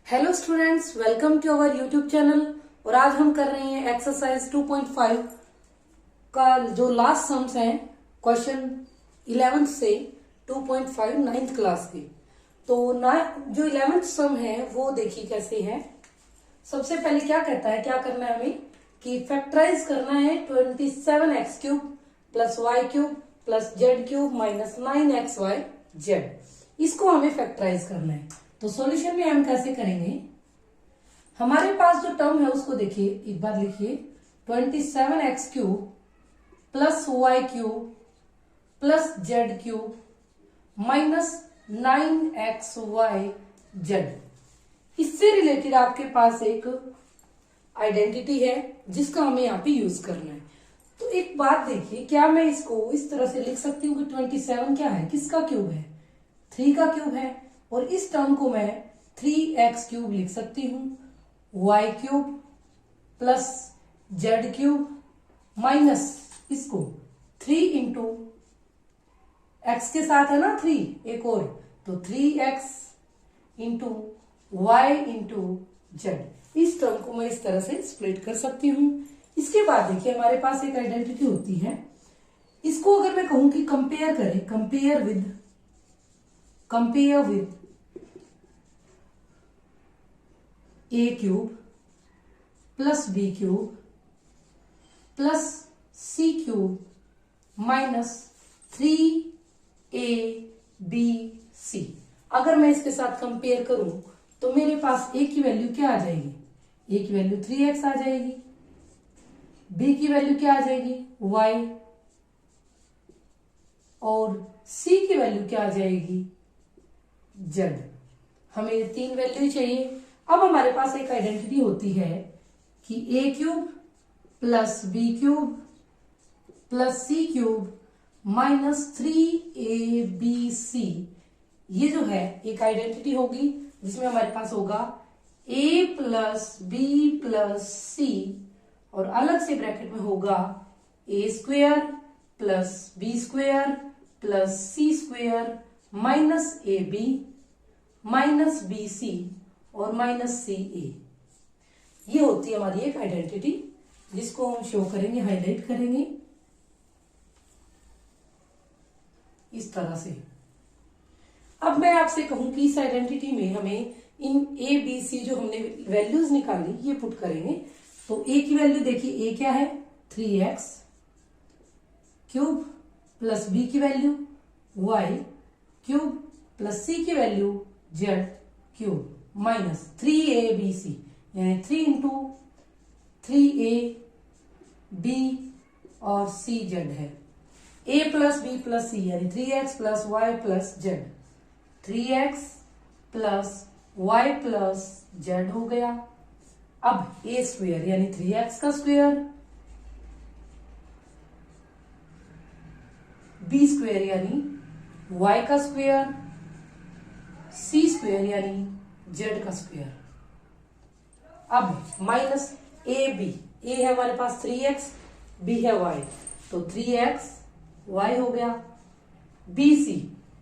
Hello students, welcome to our YouTube channel. और आज हम कर रहे हैं एक्सरसाइज 2.5 का जो लास्ट सम्स हैं क्वेश्चन 11 से 2.5 9th क्लास के। तो जो 11th सम है वो देखिए कैसे है। सबसे पहले क्या कहता है, क्या करना है हमें कि फैक्टराइज करना है 27x cube plus Y cube plus Z cube minus 9xy Z. इसको हमें फैक्टराइज करना है। तो सॉल्यूशन में हम कैसे करेंगे, हमारे पास जो टर्म है उसको देखिए, एक बार लिखिए 27x cube plus Y cube plus Z cube minus 9xy Z. इससे रिलेटेड आपके पास एक आइडेंटिटी है जिसका हमें यहाँ पे यूज करना है। तो एक बात देखिए, क्या मैं इसको इस तरह से लिख सकती हूँ कि 27 क्या है, किसका क्यूब है, 3 का क्यूब है। और इस टर्म को मैं 3x क्यूब लिख सकती हूँ Y cube plus Z cube minus इसको 3 इंटू एक्स के साथ है ना 3 एक और, तो 3x into Y into Z. इस टर्म को मैं इस तरह से स्प्लिट कर सकती हूँ। इसके बाद देखिए हमारे पास एक आइडेंटिटी होती है, इसको अगर मैं कहूं कि कंपेयर करें, compare with A cube plus B cube plus C cube minus 3ab C. अगर मैं इसके साथ कंपेयर करूं तो मेरे पास ए की वैल्यू क्या आ जाएगी, ए की वैल्यू 3x आ जाएगी, बी की वैल्यू क्या आ जाएगी y, और c की वैल्यू क्या आ जाएगी z। हमें 3 वैल्यू चाहिए। अब हमारे पास एक आइडेंटिटी होती है कि a cube plus B cube plus C cube minus 3abc। ये जो है एक आइडेंटिटी होगी जिसमें हमारे पास होगा a plus B plus C और अलग से ब्रैकेट में होगा a square plus B square plus C square minus A B minus B C और माइनस सी ए। ये होती है हमारी एक आइडेंटिटी जिसको हम शो करेंगे, हाईलाइट करेंगे इस तरह से। अब मैं आपसे कहूं कि इस आइडेंटिटी में हमें इन ए बी सी जो हमने वैल्यूज निकाली ये पुट करेंगे। तो ए की वैल्यू देखिए, ए क्या है 3x क्यूब प्लस बी की वैल्यू y क्यूब प्लस सी की value z cube minus 3abc, यानी 3 इंटू 3ab और cz है। a प्लस बी प्लस सी यानी 3x plus y plus z, 3x plus y plus z हो गया। अब a स्क्वेयर यानी 3x का स्क्वेयर, b स्क्वेयर यानी y का स्क्वेयर, c स्क्वेयर यानी z का स्क्वेयर। अब माइनस ए बी, ए है हमारे पास 3x, b है y, तो 3x y हो गया। बी सी,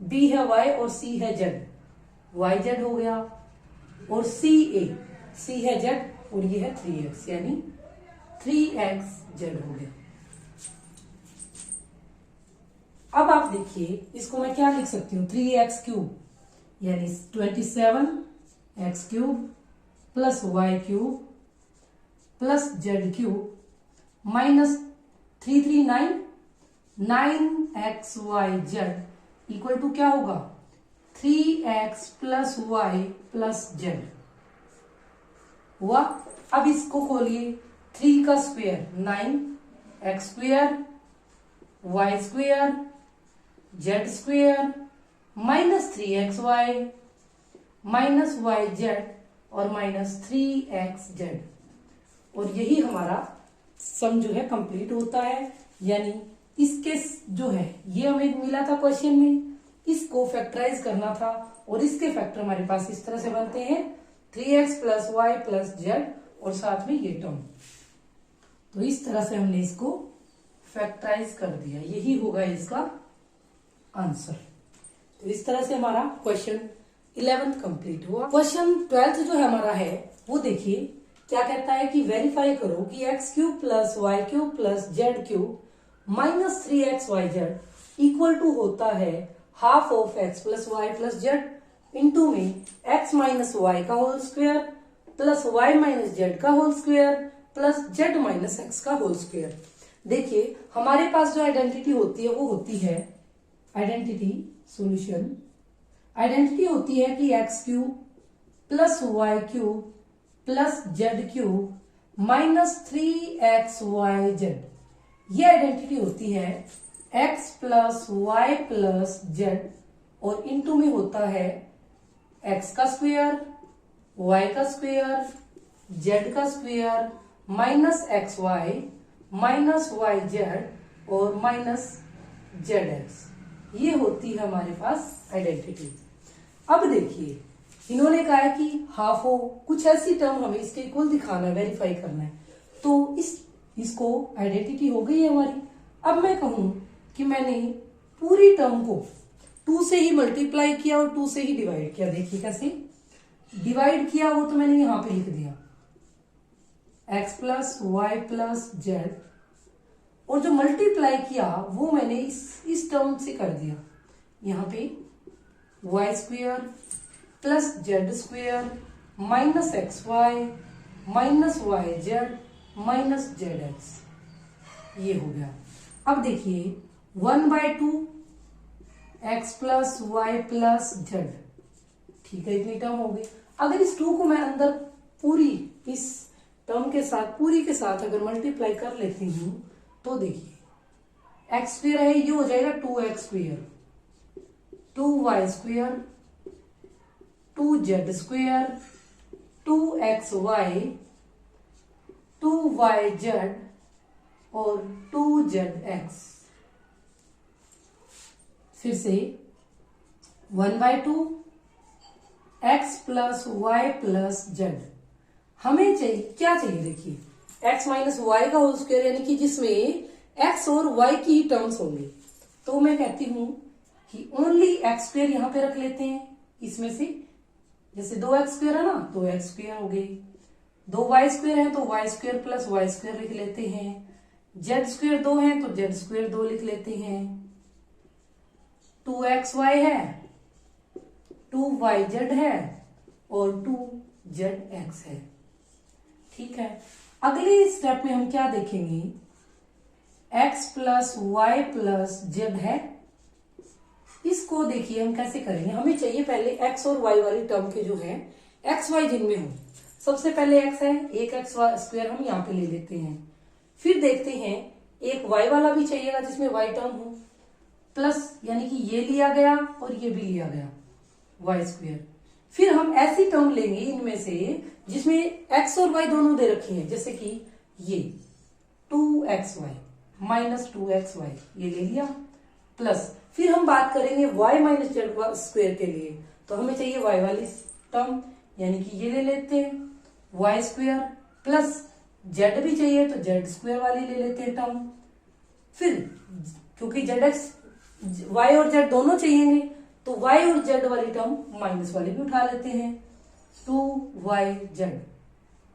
b है y और c है z, yz हो गया। और सी ए, c है z और ये है 3x यानी 3xz हो गया। अब आप देखिए इसको मैं क्या लिख सकती हूँ, 3x क्यूब यानी 27x cube plus Y cube plus Z cube minus 339 9xy Z equal to क्या होगा 3x plus Y plus Z हुआ। अब इसको खोलिए, 3 का square 9, x square y square Z square minus 3xy minus Y Z और minus 3xz। और यही हमारा सम जो है कंप्लीट होता है। यानी इसके जो है ये हमें मिला था क्वेश्चन में, इसको फैक्टराइज करना था और इसके फैक्टर हमारे पास इस तरह से बनते हैं 3x plus Y plus Z और साथ में ये टर्म। तो इस तरह से हमने इसको फैक्टराइज कर दिया, यही होगा इसका आंसर। तो इस तरह से हमारा क्वेश्चन 11th कंप्लीट हुआ। क्वेश्चन 12th जो है हमारा है वो देखिए क्या कहता है कि वेरीफाई करो कि x cube plus Y cube plus Z cube minus 3xyz equal to होता है half of x plus Y plus z into में एक्स माइनस वाई का whole square plus y minus Z का whole square plus z minus x का whole square. देखिए हमारे पास जो identity होती है वो होती है आइडेंटिटी सॉल्यूशन। आइडेंटिटी होती है कि x cube plus Y cube plus Z cube minus 3xyz। ये आइडेंटिटी होती है x plus Y plus Z और इनटू में होता है x का स्क्वायर y का स्क्वायर z का square minus xy minus yz और माइनस zx। ये होती है हमारे पास आइडेंटिटी। अब देखिए इन्होंने कहा है कि हाफ हो, कुछ ऐसी टर्म हमें इसके इक्वल दिखाना है, वेरीफाई करना है। तो इसको आइडेंटिटी हो गई है हमारी। अब मैं कहूं कि मैंने पूरी टर्म को 2 से ही मल्टीप्लाई किया और 2 से ही डिवाइड किया। देखिए कैसे डिवाइड किया, वो तो मैंने यहां पे लिख दिया x plus Y plus Z, और जो मल्टीप्लाई किया वो मैंने इस टर्म से कर दिया। यहां पे Y square plus Z square minus X Y minus Y Z minus Z X, ये हो गया। अब देखिए 1/2 X plus Y plus Z, ठीक है इतनी टर्म हो गई। अगर इस 2 को मैं अंदर पूरी इस टर्म के साथ पूरी के साथ अगर मल्टीप्लाई कर लेती हूं तो देखिए एक्स स्क्वायर है, ये हो जाएगा 2x square 2y square 2z square 2xy 2yz और 2zx। फिर से 1/2 x plus Y plus Z. हमें चाहिए क्या चाहिए, देखिए x माइनस वाई का होल स्क्वायर, यानी कि जिसमें x और y की ही टर्म्स होंगे। तो मैं कहती हूं कि ओनली x स्क्वायर यहां पे रख लेते हैं। इसमें से जैसे 2x स्क्वायर है ना, 2x स्क्वायर हो गई, 2y स्क्वायर है तो y square plus Y square लिख लेते हैं, z स्क्वायर 2 है तो z स्क्वायर 2 लिख लेते हैं, 2xy है 2yz है और 2zx है। ठीक है, अगले स्टेप में हम क्या देखेंगे, x plus Y plus Z है। इसको देखिए हम कैसे करेंगे। हमें चाहिए पहले x और y वाली टर्म के जो है x y जिनमें हो। सबसे पहले x है, एक x स्क्वायर हम यहाँ पे ले लेते हैं। फिर देखते हैं एक y वाला भी चाहिएगा जिसमें y टर्म हो, प्लस यानी कि ये लिया गया और ये भी लिया गया y स्क्वायर। फिर हम ऐसी टर्म लेंगे इनमें से जिसमें x और y दोनों दे रखी हैं, जैसे कि ये 2xy माइनस 2xy ये ले लिया, प्लस फिर हम बात करेंगे y माइनस जेड स्क्वायर के लिए, तो हमें चाहिए y वाली टर्म, यानी कि ये ले लेते हैं y स्क्वायर, प्लस z भी चाहिए तो z स्क्वायर वाली ले लेते हैं टर्म। फिर क्योंकि zx y और z दोनों चाहिए तो y और z वाली टर्म माइनस वाली भी उठा लेते हैं, 2yz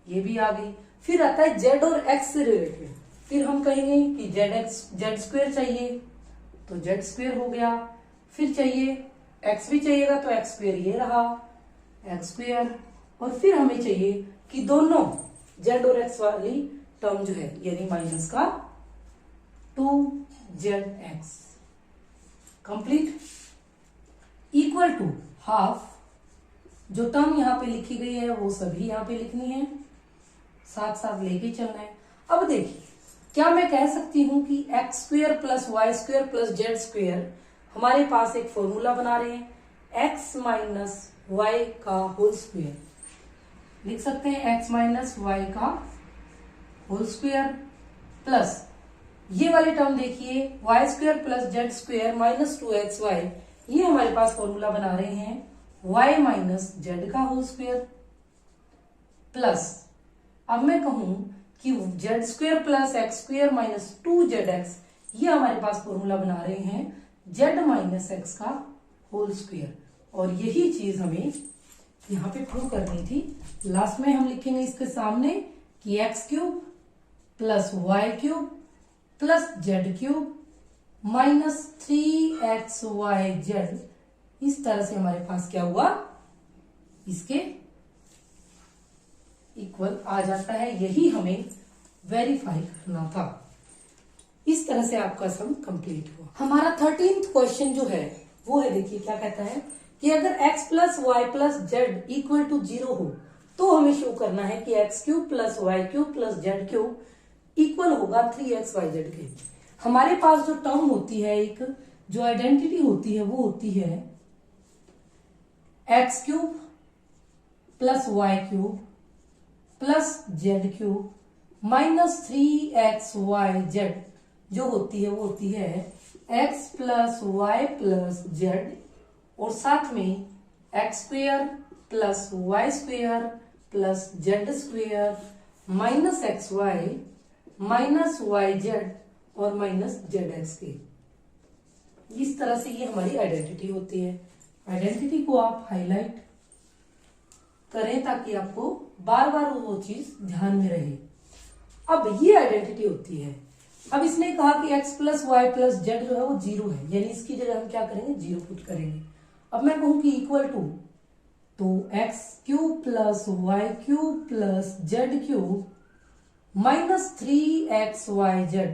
ये भी आ गई। फिर आता है z और x से रिलेटेड, फिर हम कहेंगे कि z स्क्वायर चाहिए तो z स्क्वायर हो गया। फिर चाहिए x भी चाहिएगा तो x स्क्वायर ये रहा x स्क्वायर, और फिर हमें चाहिए कि दोनों z और x वाली टर्म जो है यानी माइनस का 2zx complete equal to half. जो टर्म यहाँ पे लिखी गई है वो सभी यहाँ पे लिखनी है, साथ साथ लेके चलना है। अब देखिए क्या मैं कह सकती हूं कि X square plus Y square plus Z square हमारे पास एक फॉर्मूला बना रहे हैं, एक्स माइनस वाई का होल स्क्वायर लिख सकते हैं, एक्स माइनस वाई का होल स्क्वायर प्लस ये वाली टर्म देखिए Y square plus Z square minus 2xy, ये हमारे पास फॉर्मूला बना रहे हैं वाई माइनस जेड का होल स्क्वायर प्लस, अब मैं कहूं कि Z square plus X square minus 2zx, ये हमारे पास फॉर्मूला बना रहे हैं जेड माइनस एक्स का होल स्क्वायर। और यही चीज हमें यहाँ पे प्रूव करनी थी। लास्ट में हम लिखेंगे इसके सामने कि x cube plus Y cube plus Z cube minus 3xyz, इस तरह से हमारे पास क्या हुआ, इसके इक्वल आ जाता है। यही हमें वेरीफाई करना था। इस तरह से आपका सम कंप्लीट हुआ। हमारा 13th क्वेश्चन जो है वो है, देखिए क्या कहता है कि अगर x plus Y plus Z equal to 0 हो तो हमें शो करना है कि x cube plus Y cube plus Z cube equal होगा 3xyz के। हमारे पास जो टर्म होती है, एक जो आइडेंटिटी होती है, वो होती है X cube plus Y cube plus Z cube minus 3xyz, जो होती है वो होती है X plus Y plus Z और साथ में X square plus Y square plus Z square minus X Y minus Y Z और माइनस जेड एक्स के। इस तरह से ये हमारी आइडेंटिटी होती है। आइडेंटिटी को आप हाईलाइट करें ताकि आपको बार बार वो चीज ध्यान में रहे। अब ये आइडेंटिटी होती है। अब इसने कहा कि x plus Y plus Z जो है वो 0 है, यानी इसकी जगह हम क्या करेंगे, 0 पुट करेंगे। अब मैं कहूं कि इक्वल टू, तो X cube plus Y cube plus Z cube minus 3xyz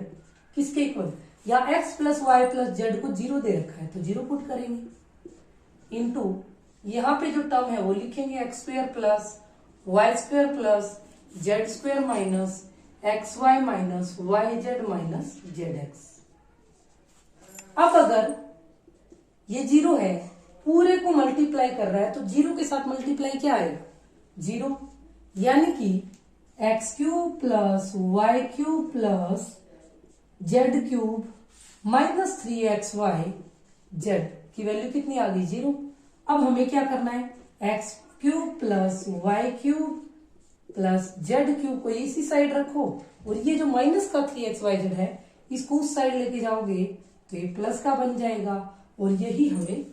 किसके इक्वल, या x plus Y plus Z को 0 दे रखा है तो 0 पुट करेंगे, इनटू यहां पे जो टर्म है वो लिखेंगे X square plus Y square plus Z square minus X Y minus Y Z minus Z X. अब अगर ये 0 है, पूरे को मल्टीप्लाई कर रहा है, तो 0 के साथ मल्टीप्लाई क्या आएगा, 0, यानी कि x cube plus Y cube plus Z cube minus 3xyz की वैल्यू कितनी आ गई, 0। अब हमें क्या करना है, X cube plus Y cube plus Z cube को इसी साइड रखो और ये जो माइनस का 3xyz है इसको उस साइड लेके जाओगे तो ये प्लस का बन जाएगा। और यही हमें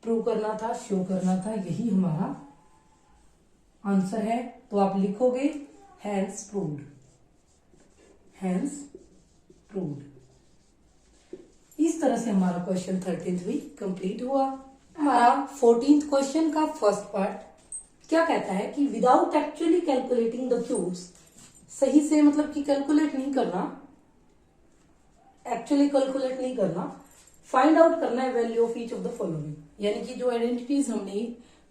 प्रूव करना था, शो करना था, यही हमारा आंसर है। तो आप लिखोगे हैंस प्रूव्ड, हैंस प्रूव्ड। इस तरह से हमारा क्वेश्चन 13th भी कंप्लीट हुआ। हमारा 14th क्वेश्चन का फर्स्ट पार्ट क्या कहता है कि without actually calculating the cubes, सही से मतलब कि कैलकुलेट नहीं करना, एक्चुअली कैलकुलेट नहीं करना, फाइंड आउट करना है value of each of the following, यानी कि जो आइडेंटिटीज हमने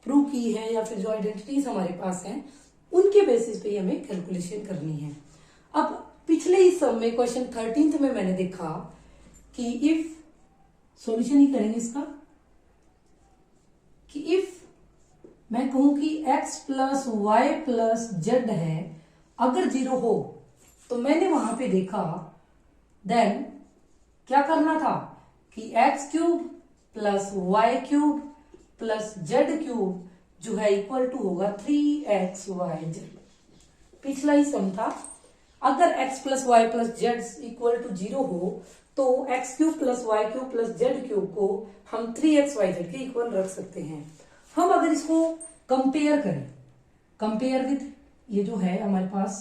प्रूव की है या फिर जो आइडेंटिटीज हमारे पास हैं उनके बेसिस पे हमें कैलकुलेशन करनी है। अब पिछले ही सम में क्वेश्चन 13th में मैंने देखा कि इफ, सॉल्यूशन ही करेंगे इसका, कि इफ मैं कहूं कि x plus Y plus Z है, अगर 0 हो तो मैंने वहां पे देखा देन क्या करना था कि x cube plus Y cube plus Z cube जो है इक्वल टू होगा 3xyz। पिछला ही सम था, अगर x plus Y plus Z equal to 0 हो तो X cube plus Y cube plus Z cube को हम 3xyz के इक्वल रख सकते हैं। हम अगर इसको कंपेयर करें, कंपेयर विद ये जो है हमारे पास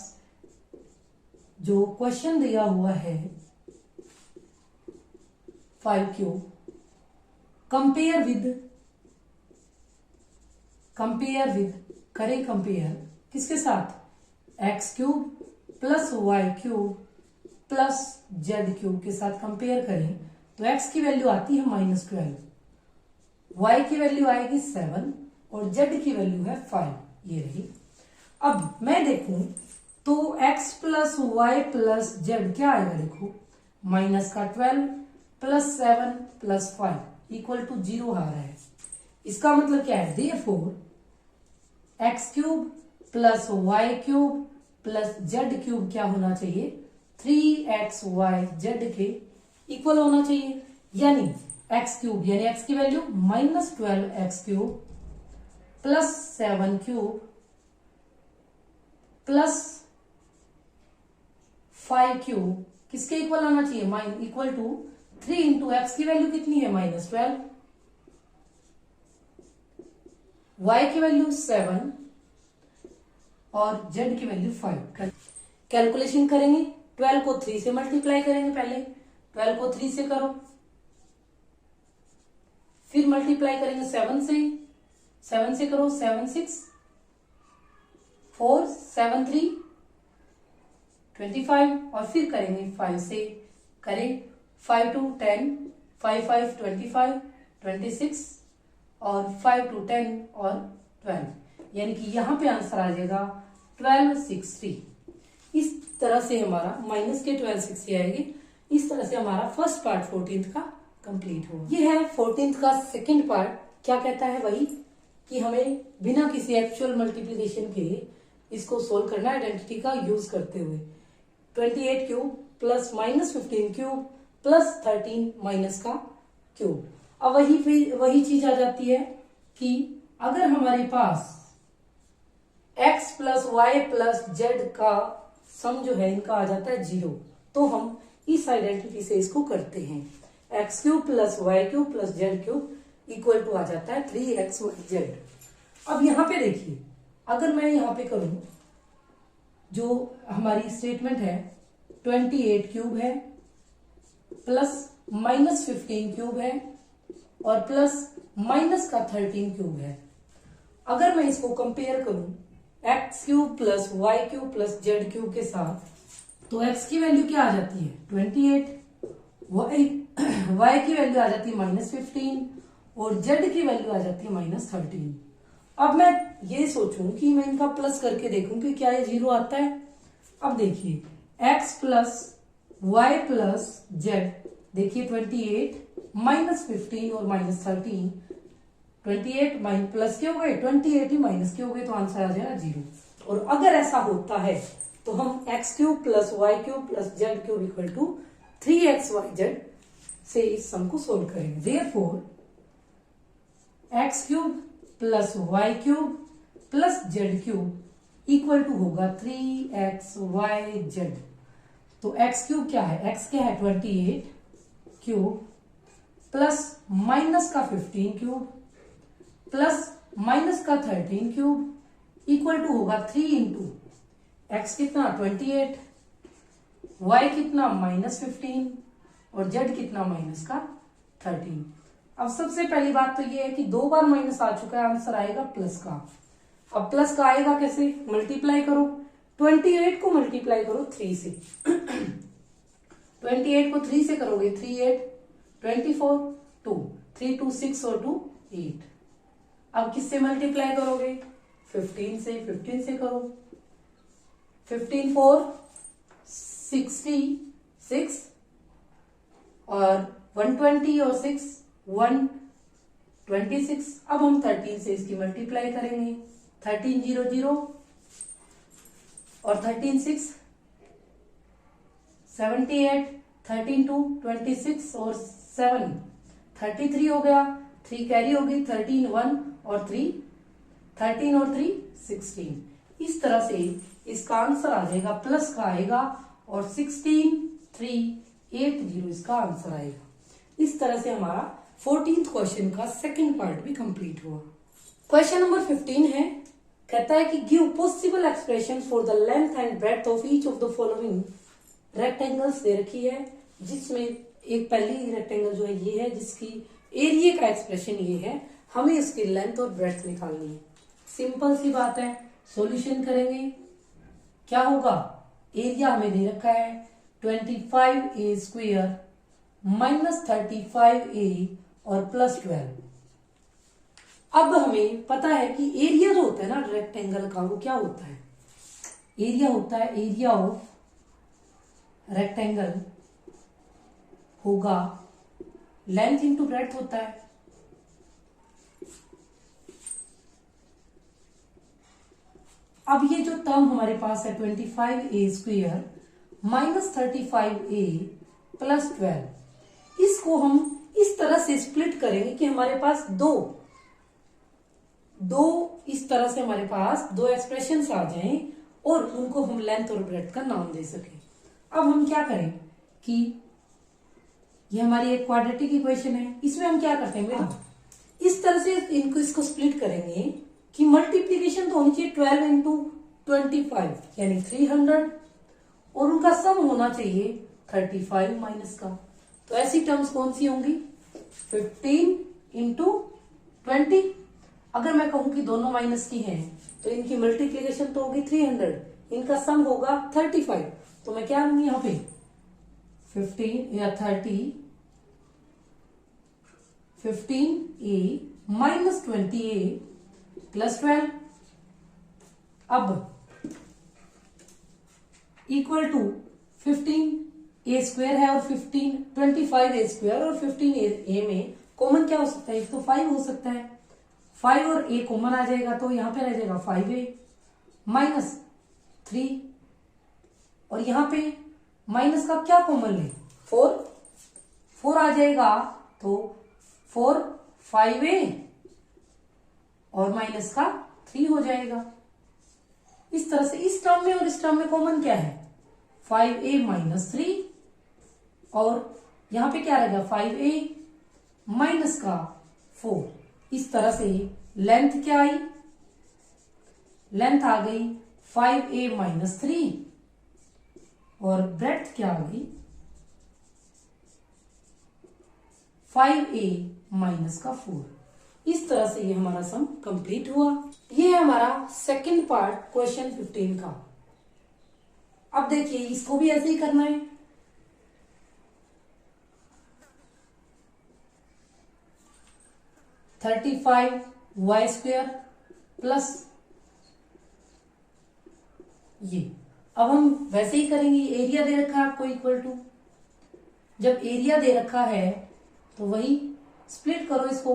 जो क्वेश्चन दिया हुआ है 5 क्यूब, कंपेयर विद करें, कंपेयर किसके साथ, x cube plus Y cube plus Z cube के साथ कंपेयर करें तो एक्स की वैल्यू आती है -12, वाई की वैल्यू आएगी 7 और जेड की वैल्यू है 5, ये रही। अब मैं देखूं तो x plus Y plus z क्या आएगा, देखो -12 प्लस 7 प्लस 5 इक्वल टू 0 आ रहा है। इसका मतलब क्या है, therefore x cube plus Y cube plus Z cube क्या होना चाहिए, 3xyz के इक्वल होना चाहिए, यानी एक्स क्यूब यानी एक्स की value -12x cube plus 7 cube plus 5 cube किसके इक्वल आना चाहिए, इक्वल टू 3 इंटू एक्स की वैल्यू कितनी है, -12 y की वैल्यू 7 और z की वैल्यू 5। कैलकुलेशन करेंगे, 12 को 3 से मल्टीप्लाई करेंगे। पहले 12 को 3 से करो, फिर मल्टीप्लाई करेंगे 7 से, 7 से करो, 7 6 4 7 3 25 और फिर करेंगे 5 से, करें 5 2 10 5 5 25 26 और 5 2 10 और 12, यानी कि यहां पे आंसर आ जाएगा 1260। इस तरह से हमारा माइनस के 1260 आएगी। इस तरह से हमारा फर्स्ट पार्ट 14th का कंप्लीट होगा। ये है 14th का सेकंड पार्ट। क्या कहता है वही कि हमें बिना किसी एक्चुअल मल्टीप्लिकेशन के इसको सोल्व करना है आइडेंटिटी का यूज करते हुए। 28 cube plus minus 15 cube plus 13 minus का क्यूब। अब वही चीज आ जाती है कि अगर हमारे पास x plus Y plus z का सम जो है इनका आ जाता है 0, तो हम इस आइडेंटिटी से इसको करते हैं। X cube plus Y cube plus Z cube equal to आ जाता है 3xyz। अब यहां पे देखिए, अगर मैं यहां पे करूं, जो हमारी स्टेटमेंट है 28 क्यूब है प्लस माइनस 15 क्यूब है और प्लस माइनस का 13 क्यूब है। अगर मैं इसको कंपेयर करूं x cube plus Y cube plus Z cube के साथ, तो एक्स की वैल्यू क्या आ जाती है 28, वाई की वैल्यू आ जाती है माइनस 15 और जेड की वैल्यू आ जाती है माइनस 13। अब मैं ये सोचूं कि मैं इनका प्लस करके देखूं कि क्या ये 0 आता है। अब देखिए x plus Y plus z, देखिए 28 माइनस 15 और माइनस 13, 28 माइनस प्लस के हो गए, 28 ही माइनस के हो गए, तो आंसर आ जाएगा 0। और अगर ऐसा होता है तो हम x cube plus Y cube plus Z cube equal to 3xyz से इस सम को सोल्व करेंगे। Therefore x cube plus Y cube plus Z cube equal to होगा 3xyz। तो एक्स क्यूब क्या है, एक्स क्या है 28 क्यूब प्लस माइनस का 15 क्यूब प्लस माइनस का 13 क्यूब इक्वल टू होगा 3 इंटू एक्स कितना 28, वाई कितना माइनस 15 और जेड कितना माइनस का 13। अब सबसे पहली बात तो ये है कि 2 बार माइनस आ चुका है, आंसर आएगा प्लस का। अब प्लस का आएगा कैसे, मल्टीप्लाई करो, 28 को मल्टीप्लाई करो 3 से 28 को 3 से करोगे 3 8 24 2 3 2 6 और 2 8। अब किससे मल्टीप्लाई करोगे 15 से करो, 15 4 66 और 120 और 6 126। अब हम 13 से इसकी मल्टीप्लाई करेंगे, 13 0 0 और 13 6 78, 13 2 26 और 7 33 हो गया, 3 कैरी होगी, 13 1 और 3 13 और 3 16। इस तरह से इसका आंसर आ जाएगा, प्लस का आएगा और 16 3 8 0 इसका आंसर आएगा। इस तरह से हमारा 14th क्वेश्चन का सेकंड पार्ट भी कंप्लीट हुआ। क्वेश्चन नंबर 15 है, कहता है कि give possible expression for the length and breadth of each of the following rectangles दे रखी है, जिसमें एक पहली रेक्टेंगल जो है ये है, जिसकी एरिया का एक्सप्रेशन ये है, हमें इसकी लेंथ और ब्रेड्थ निकालनी है। सिंपल सी बात है, सॉल्यूशन करेंगे, क्या होगा, एरिया हमें दे रखा है 25a स्क्वायर माइनस 35a और प्लस 12। अब हमें पता है कि एरिया जो होता है ना रेक्टेंगल का, वो क्या होता है, एरिया होता है, एरिया ऑफ रेक्टेंगल होगा लेंथ इंटू ब्रेड्थ होता है। अब ये जो टर्म हमारे पास है 25a square minus 35a plus 12, इसको हम इस तरह से स्प्लिट करेंगे कि हमारे पास दो इस तरह से हमारे पास दो एक्सप्रेशंस आ जाएं और उनको हम लेंथ और ब्रेड्थ का नाम दे सकें। अब हम क्या करें कि ये हमारी एक क्वाड्रेटिक इक्वेशन है, इसमें हम क्या करते हैं, इस तरह से इसको स्प्लिट करेंगे कि मल्टीप्लीकेशन तो होनी चाहिए 12 इंटू 25 यानी 300 और उनका सम होना चाहिए 35 माइनस का। तो ऐसी टर्म्स कौन सी होंगी? 15 इंटू 20। अगर मैं कहूं कि दोनों माइनस की हैं तो इनकी मल्टीप्लीकेशन तो होगी 300, इनका सम होगा 35। तो मैं क्या लूंगी यहाँ पे 15 या 30, 15a माइनस 20a प्लस 12 अब इक्वल टू 15a स्क्वायर है और 25a स्क्वायर और 15a में कॉमन क्या हो सकता है? एक तो 5 हो सकता है, 5 और a कॉमन आ जाएगा तो यहां पे रह जाएगा 5a माइनस 3 और यहां पे माइनस का क्या कॉमन ले? 4 आ जाएगा तो 4 5a और माइनस का 3 हो जाएगा। इस तरह से इस टर्म में और इस टर्म में कॉमन क्या है? 5a माइनस 3 और यहां पे क्या रहेगा 5a माइनस का 4। इस तरह से लेंथ क्या आई? लेंथ आ गई 5a माइनस 3 और ब्रेड्थ क्या आ गई? 5a माइनस का 4। इस तरह से ये हमारा सम कंप्लीट हुआ। ये है हमारा सेकंड पार्ट क्वेश्चन 15 का। अब देखिए इसको भी ऐसे ही करना है। y स्क्वायर प्लस ये। अब हम वैसे ही करेंगे, एरिया दे रखा है आपको इक्वल टू, जब एरिया दे रखा है तो वही स्प्लिट करो इसको,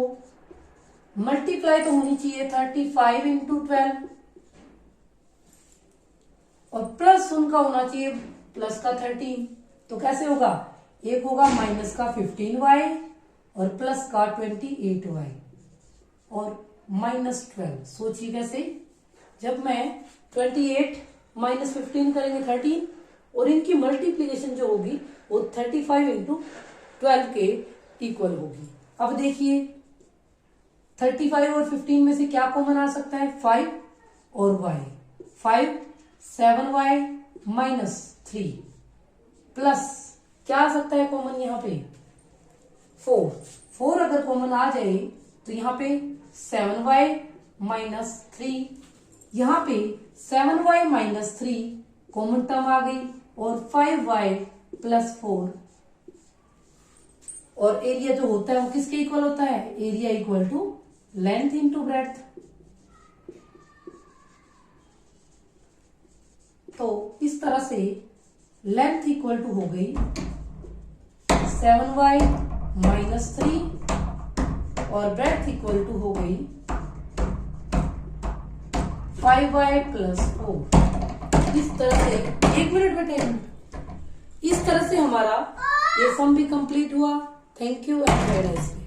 मल्टीप्लाई तो होनी चाहिए 35 इंटू 12 और प्लस उनका होना चाहिए प्लस का 13। तो कैसे होगा? एक होगा माइनस का 15y और प्लस का 28y और माइनस 12। सोचिए कैसे? जब मैं 28 माइनस 15 करेंगे 13 और इनकी मल्टीप्लीकेशन जो होगी वो 35 इंटू 12 के इक्वल होगी। अब देखिए 35 और 15 में से क्या कॉमन आ सकता है? 5 और y। 5 7y माइनस 3 प्लस क्या आ सकता है कॉमन यहाँ पे? 4 अगर कॉमन आ जाए तो यहाँ पे 7y माइनस 3, यहाँ पे 7y माइनस 3 कॉमन टर्म आ गई और 5y प्लस 4 और एरिया जो होता है वो किसके इक्वल होता है? Area equal to length into breadth. तो इस तरह से लेंथ इक्वल टू हो गई 7y माइनस 3 और ब्रेड्थ इक्वल टू हो गई 5y प्लस 4। इस तरह से 1 मिनट बेटे, इस तरह से हमारा ये सम भी कंप्लीट हुआ। Thank you and bye bye.